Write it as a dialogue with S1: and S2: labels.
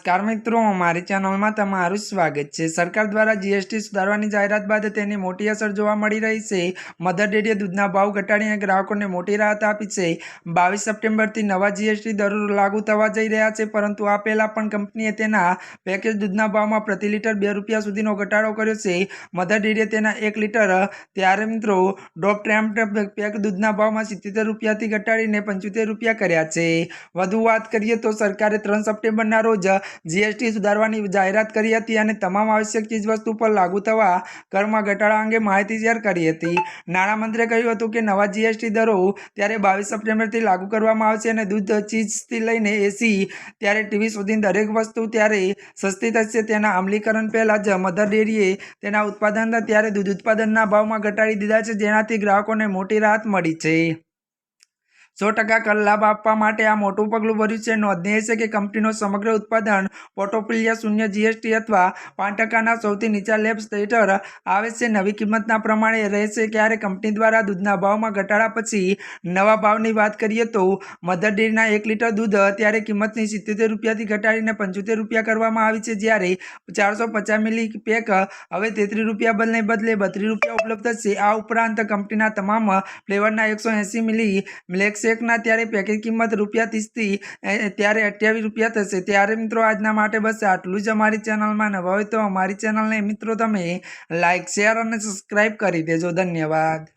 S1: નમસ્કાર મિત્રો, અમારી ચેનલમાં તમારું સ્વાગત છે। સરકાર દ્વારા જીએસટી સુધારવાની જાહેરાત બાદ તેની મોટી અસર જોવા મળી રહી છે। મધર ડેરીએ દૂધના ભાવ ઘટાડીને ગ્રાહકોને મોટી રાહત આપી છે। 22 સપ્ટેમ્બરથી નવા જીએસટી દરો લાગુ થવા જઈ રહ્યા છે, પરંતુ આ પહેલા પણ કંપનીએ તેના પેકેજ દૂધના ભાવમાં પ્રતિ લીટર 2 રૂપિયા સુધીનો ઘટાડો કર્યો છે। મધર ડેરીએ તેના 1 લીટર ત્યારે મિત્રો ડોપ ટ્રેમ્પ પેક દૂધના ભાવમાં 77 રૂપિયાથી ઘટાડીને 75 રૂપિયા કર્યા છે। વધુ વાત કરીએ તો સરકારે 3 સપ્ટેમ્બરના રોજ જીએસટી સુધારવાની જાહેરાત કરી હતી અને તમામ આવશ્યક ચીજવસ્તુ પર લાગુ થવા કરમાં ઘટાડા અંગે માહિતી શેર કરી હતી। નાણામંત્રીએ કહ્યું હતું કે નવા જીએસટી દરો ત્યારે 22 સપ્ટેમ્બરથી લાગુ કરવામાં આવશે અને દૂધ, ચીઝથી લઈને એસી ત્યારે ટીવી સુધીની દરેક વસ્તુ ત્યારે સસ્તી થશે। તેના અમલીકરણ પહેલા જ મધર ડેરીએ તેના ઉત્પાદન ત્યારે દૂધ ઉત્પાદનના ભાવમાં ઘટાડી દીધા છે, જેનાથી ગ્રાહકોને મોટી રાહત મળી છે। 100% કર લાભ આપવા માટે આ મોટું પગલું ભર્યું છે। નોંધનીય છે કે કંપનીનો સમગ્ર ઉત્પાદન પોર્ટફોલિયો શૂન્ય જીએસટી અથવા 5%ના સૌથી નીચા લેબ હેઠળ આવે છે। નવી કિંમતના પ્રમાણે રહેશે। જ્યારે કંપની દ્વારા દૂધના ભાવમાં ઘટાડા પછી નવા ભાવની વાત કરીએ તો મધર ડેરીના 1 લીટર દૂધ ત્યારે કિંમતની 77 રૂપિયાથી ઘટાડીને 75 રૂપિયા કરવામાં આવી છે, જ્યારે 450 મિલી પેક હવે 33 રૂપિયા બદલે 32 રૂપિયા ઉપલબ્ધ છે। આ ઉપરાંત કંપનીના તમામ ફ્લેવરના 180 મિલી મિલ્કશેકના ત્યારે પેકેજ કિંમત ₹30થી ત્યારે 28 રૂપિયા થશે। ત્યારે મિત્રો આજના માટે બસ આટલું જ। અમારી ચેનલમાં નવા હોય તો અમારી ચેનલને મિત્રો તમે લાઇક, શેર અને સબસ્ક્રાઇબ કરી દેજો। ધન્યવાદ।